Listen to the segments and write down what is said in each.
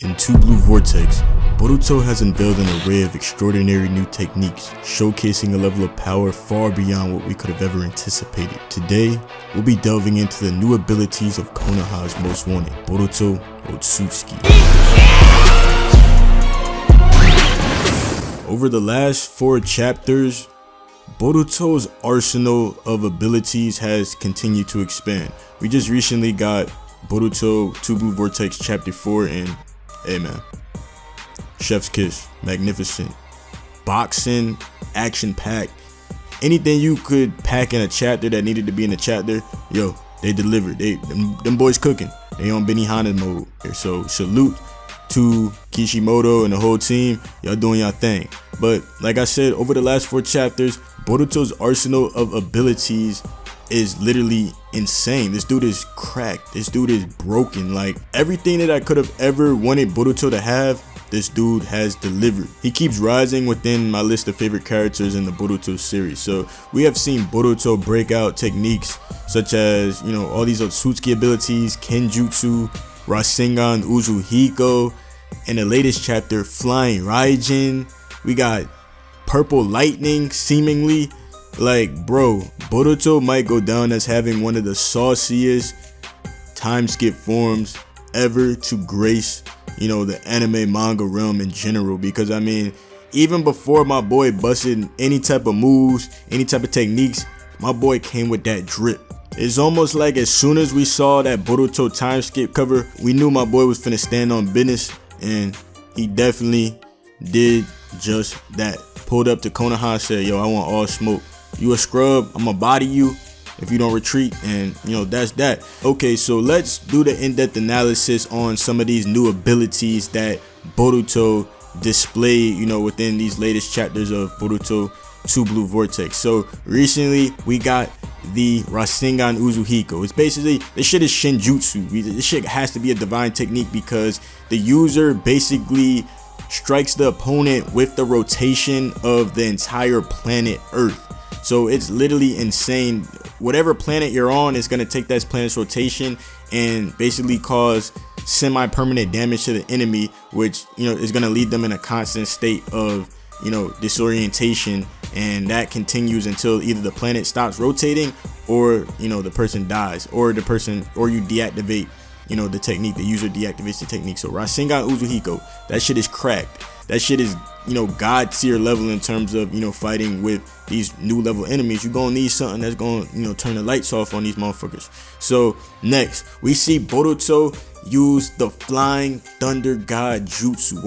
In Two Blue Vortex, Boruto has unveiled an array of extraordinary new techniques, showcasing a level of power far beyond what we could have ever anticipated. Today, we'll be delving into the new abilities of Konoha's most wanted, Boruto Otsutsuki. Over the last 4 chapters, Boruto's arsenal of abilities has continued to expand. We just recently got Boruto Two Blue Vortex Chapter 4 and hey man, chef's kiss, magnificent, boxing, action-packed, anything you could pack in a chapter that needed to be in a chapter, yo, they delivered. Them boys cooking. They on Benihana mode. So salute to Kishimoto and the whole team. Y'all doing y'all thing. But like I said, over the last 4 chapters, Boruto's arsenal of abilities is literally insane. This dude is cracked. This dude is broken. Like, everything that I could have ever wanted Boruto to have, this dude has delivered. He keeps rising within my list of favorite characters in the Boruto series. So we have seen Boruto break out techniques such as, you know, all these Otsutsuki abilities, Kenjutsu, RASENGAN, UZUHIKO. In the latest chapter, flying Raijin. We got purple lightning, seemingly. Like, bro, Boruto might go down as having one of the sauciest time skip forms ever to grace, you know, the anime manga realm in general. Because I mean, even before my boy busted any type of moves, any type of techniques, my boy came with that drip. It's almost like as soon as we saw that Boruto time skip cover, we knew my boy was finna stand on business, and he definitely did just that. Pulled up to Konoha, said, yo, I want all smoke. You a scrub, I'ma body you if you don't retreat, and you know, that's that. Okay, so let's do the in-depth analysis on some of these new abilities that Boruto displayed, you know, within these latest chapters of Boruto Two Blue Vortex. So recently we got the Rasengan UZUHIKO. It's basically, this shit is Shinjutsu. This shit has to be a divine technique because the user basically strikes the opponent with the rotation of the entire planet Earth. So it's literally insane. Whatever planet you're on is going to take that planet's rotation and basically cause semi-permanent damage to the enemy, which, you know, is going to lead them in a constant state of, you know, disorientation, and that continues until either the planet stops rotating or, you know, the person dies, or you deactivate, you know, the technique. The user deactivates the technique. So Rasengan UZUHIKO, that shit is cracked. That shit is, you know, god tier level in terms of, you know, fighting with these new level enemies. You're gonna need something that's gonna, you know, turn the lights off on these motherfuckers. So next we see Boruto use the flying thunder god jutsu.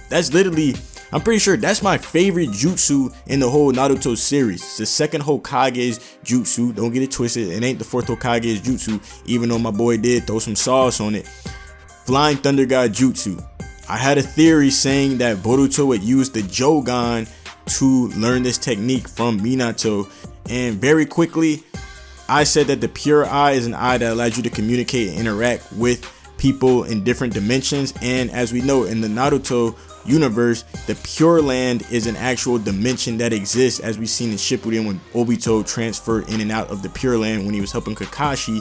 That's literally, I'm pretty sure that's my favorite jutsu in the whole Naruto series. It's the second Hokage's jutsu. Don't get it twisted. It ain't the fourth Hokage's jutsu, even though my boy did throw some sauce on it. Flying thunder god jutsu. I had a theory saying that Boruto would use the Jogan to learn this technique from Minato, and very quickly I said that the pure eye is an eye that allows you to communicate and interact with people in different dimensions. And as we know, in the Naruto universe, the Pure Land is an actual dimension that exists, as we've seen in Shippuden when Obito transferred in and out of the Pure Land when he was helping Kakashi.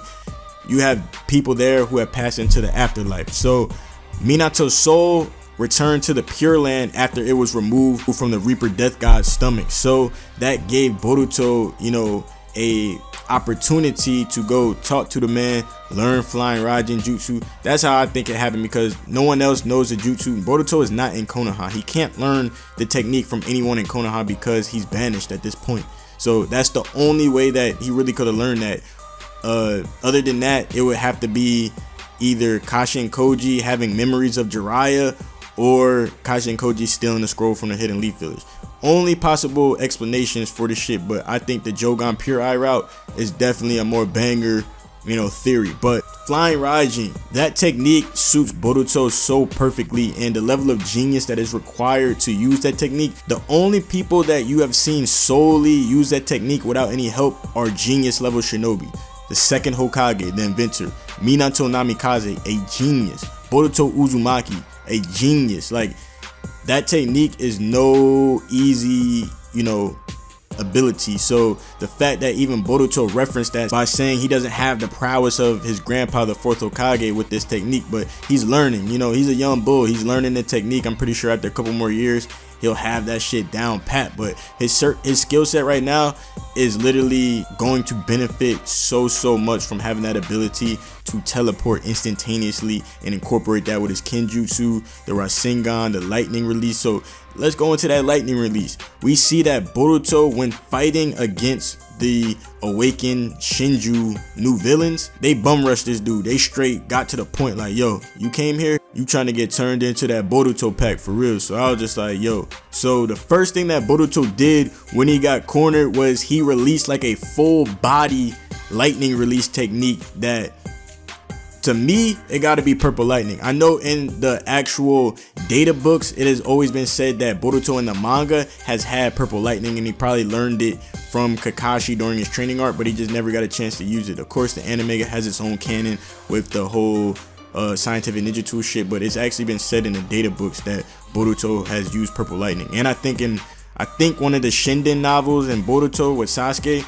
You have people there who have passed into the afterlife. So Minato's soul returned to the Pure Land after it was removed from the Reaper Death God's stomach. So that gave Boruto, you know, a opportunity to go talk to the man, learn flying Raijin jutsu. That's how I think it happened, because no one else knows the jutsu. Boruto is not in Konoha. He can't learn the technique from anyone in Konoha because he's banished at this point. So that's the only way that he really could have learned that. Other than that, it would have to be either Kashi and Koji having memories of Jiraiya, or Kashi and Koji stealing the scroll from the Hidden Leaf Village. Only possible explanations for this shit, but I think the Jogan Pure Eye route is definitely a more banger, you know, theory. But flying Raijin, that technique suits Boruto so perfectly, and the level of genius that is required to use that technique. The only people that you have seen solely use that technique without any help are genius level shinobi. The second Hokage, the inventor, Minato Namikaze, a genius. Boruto Uzumaki, a genius. Like, that technique is no easy, you know, ability. So the fact that even Boruto referenced that by saying he doesn't have the prowess of his grandpa, the fourth Hokage, with this technique, but he's learning. You know, he's a young bull. He's learning the technique. I'm pretty sure after a couple more years, he'll have that shit down pat. But his skill set right now is literally going to benefit so much from having that ability to teleport instantaneously and incorporate that with his Kenjutsu, the Rasengan, the lightning release. So let's go into that lightning release. We see that Boruto, when fighting against the awakened Shinju new villains, they bum rushed this dude. They straight got to the point like, yo, you came here, you trying to get turned into that Boruto pack for real. So I was just like, yo. So the first thing that Boruto did when he got cornered was he released like a full body lightning release technique that, to me, it got to be purple lightning. I know in the actual data books, it has always been said that Boruto in the manga has had purple lightning, and he probably learned it from Kakashi during his training arc, but he just never got a chance to use it. Of course, the anime has its own canon with the whole scientific ninja tool shit, but it's actually been said in the data books that Boruto has used purple lightning. And I think one of the Shinden novels in Boruto with Sasuke,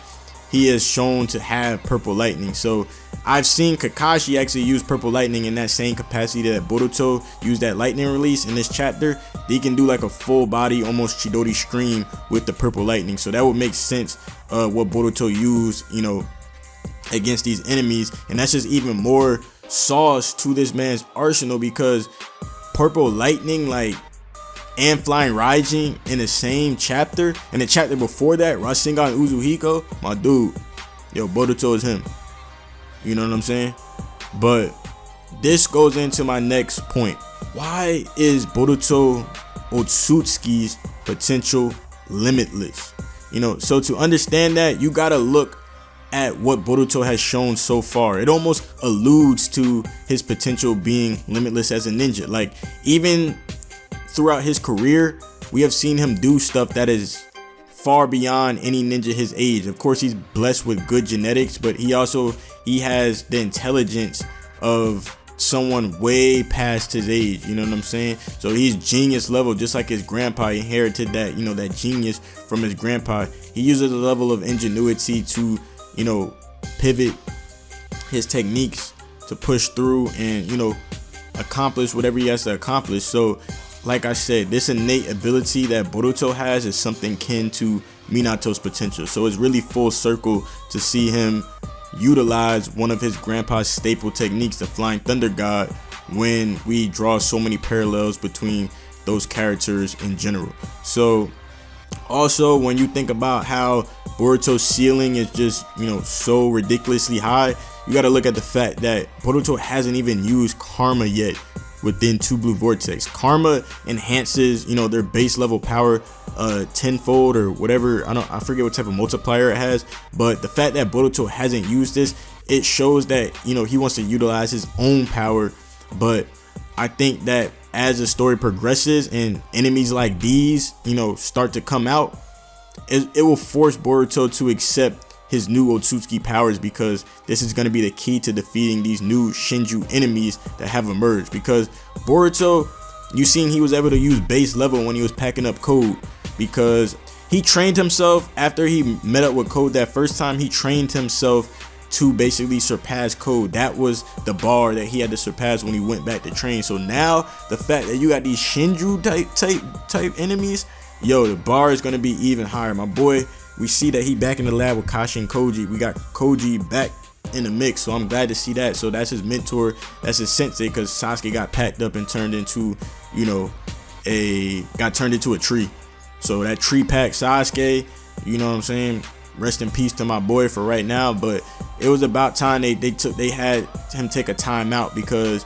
he is shown to have purple lightning. So I've seen Kakashi actually use purple lightning in that same capacity that Boruto used that lightning release in this chapter. He can do like a full body, almost Chidori scream with the purple lightning. So that would make sense what Boruto used, you know, against these enemies. And that's just even more sauce to this man's arsenal, because purple lightning, like, and flying Raijin in the same chapter, and the chapter before that, Rasengan UZUHIKO, my dude, yo, Boruto is him. You know what I'm saying? But this goes into my next point. Why is Boruto Otsutsuki's potential limitless? You know, so to understand that, you gotta look at what Boruto has shown so far. It almost alludes to his potential being limitless as a ninja. Like, even throughout his career, we have seen him do stuff that is far beyond any ninja his age. Of course, he's blessed with good genetics, but he has the intelligence of someone way past his age. You know what I'm saying? So he's genius level, just like his grandpa. He inherited that, you know, that genius from his grandpa. He uses a level of ingenuity to, you know, pivot his techniques to push through and, you know, accomplish whatever he has to accomplish. So like I said, this innate ability that Boruto has is something kin to Minato's potential. So it's really full circle to see him utilize one of his grandpa's staple techniques, the Flying Thunder God, when we draw so many parallels between those characters in general. So also, when you think about how Boruto's ceiling is just, you know, so ridiculously high, you got to look at the fact that Boruto hasn't even used Karma yet within Two Blue Vortex. Karma enhances, you know, their base level power tenfold or whatever. I forget what type of multiplier it has, but the fact that Boruto hasn't used this, it shows that, you know, he wants to utilize his own power. But I think that as the story progresses and enemies like these, you know, start to come out, it will force Boruto to accept his new Otsutsuki powers, because this is going to be the key to defeating these new Shinju enemies that have emerged. Because Boruto, you seen he was able to use base level when he was packing up Code, because he trained himself after he met up with Code that first time. He trained himself to basically surpass Code. That was the bar that he had to surpass when he went back to train. So now the fact that you got these Shinju type enemies, yo, the bar is going to be even higher. My boy, we see that he back in the lab with Kashi and Koji. We got Koji back in the mix, so I'm glad to see that. So that's his mentor, that's his sensei, because Sasuke got packed up and turned into, you know, got turned into a tree. So that tree pack Sasuke, you know what I'm saying? Rest in peace to my boy for right now. But it was about time they had him take a timeout, because,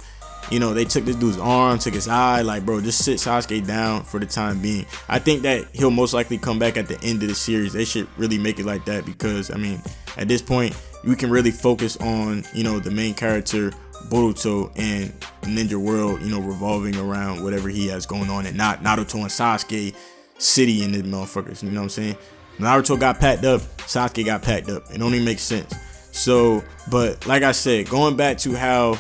you know, they took this dude's arm, took his eye. Like, bro, just sit Sasuke down for the time being. I think that he'll most likely come back at the end of the series. They should really make it like that, because, I mean, at this point, we can really focus on, you know, the main character, Boruto, and Ninja World, you know, revolving around whatever he has going on, and not Naruto and Sasuke city in the motherfuckers. You know what I'm saying? Naruto got packed up, Sasuke got packed up. It only makes sense. So, but like I said, going back to how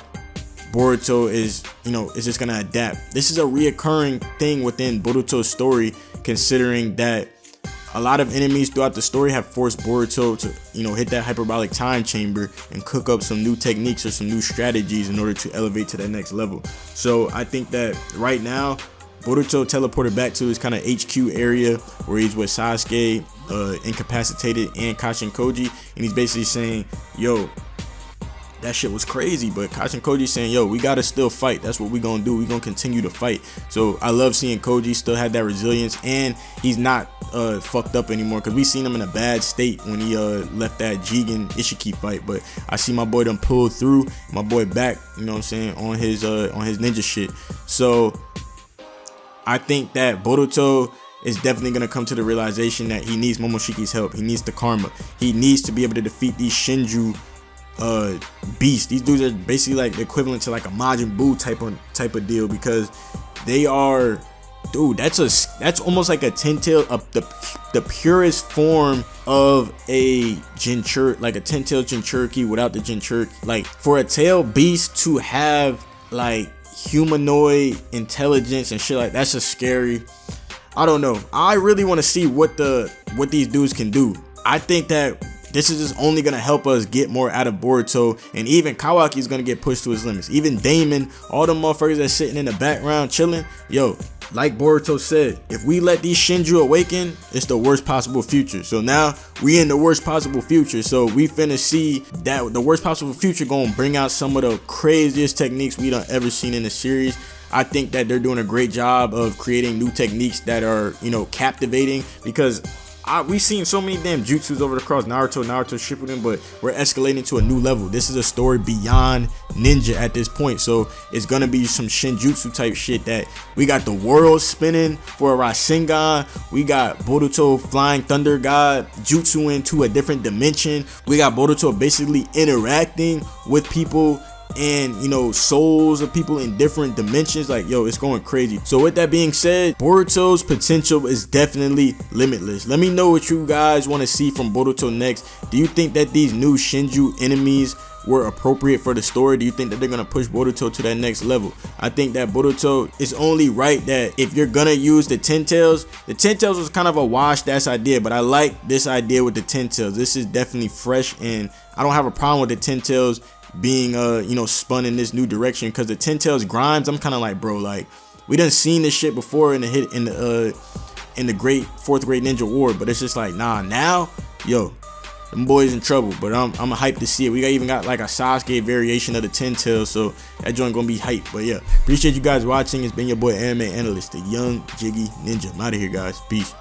Boruto is, you know, is just gonna adapt. This is a reoccurring thing within Boruto's story, considering that a lot of enemies throughout the story have forced Boruto to, you know, hit that hyperbolic time chamber and cook up some new techniques or some new strategies in order to elevate to that next level. So I think that right now, Boruto teleported back to his kind of HQ area where he's with Sasuke, incapacitated, and Kashin Koji, and he's basically saying, yo, that shit was crazy, but Kashin Koji saying, yo, we gotta still fight. That's what we gonna do. We gonna continue to fight. So I love seeing Koji still have that resilience, and he's not fucked up anymore, because we seen him in a bad state when he left that Jigen Ishiki fight. But I see my boy done pulled through, my boy back, you know what I'm saying, on his ninja shit. So I think that Boruto is definitely going to come to the realization that he needs Momoshiki's help. He needs the karma. He needs to be able to defeat these Shinju beasts. These dudes are basically like the equivalent to like a Majin Buu type of deal, because they are, dude, that's almost like a ten-tail, the purest form of a Jinchuriki, like a 10-tail Jinchuriki without the Jinchuriki. Like, for a tail beast to have like humanoid intelligence and shit, like that's just scary. I don't know. I really want to see what these dudes can do. I think that this is just only gonna help us get more out of Boruto, and even Kawaki is gonna get pushed to his limits. Even Damon, all the motherfuckers that's sitting in the background chilling. Yo, like Boruto said, if we let these Shinju awaken, it's the worst possible future. So now we in the worst possible future. So we finna see that the worst possible future gonna bring out some of the craziest techniques we done ever seen in the series. I think that they're doing a great job of creating new techniques that are, you know, captivating, because we've seen so many damn jutsus over across Naruto Shippuden, but we're escalating to a new level. This is a story beyond ninja at this point, so it's gonna be some Shinjutsu type shit that we got the world spinning for a Rasengan. We got Boruto flying thunder god jutsu into a different dimension. We got Boruto basically interacting with people and, you know, souls of people in different dimensions. Like, yo, it's going crazy. So with that being said, Boruto's potential is definitely limitless. Let me know what you guys want to see from Boruto next. Do you think that these new Shinju enemies were appropriate for the story? Do you think that they're gonna push Boruto to that next level? I think that Boruto is only right that if you're gonna use the 10 tails was kind of a washed ass idea, but I like this idea with the 10 tails. This is definitely fresh, and I don't have a problem with the 10 tails being you know, spun in this new direction, because the 10 tails Grimes, I'm kind of like, bro, like, we done seen this shit before in the great 4th grade ninja war, but it's just like, nah, now, yo, them boys in trouble. But I'm hyped to see it. We even got like a Sasuke variation of the 10 tails, so that joint gonna be hype. But yeah, appreciate you guys watching. It's been your boy Anime Analyst, the young jiggy ninja. I'm out of here, guys. Peace.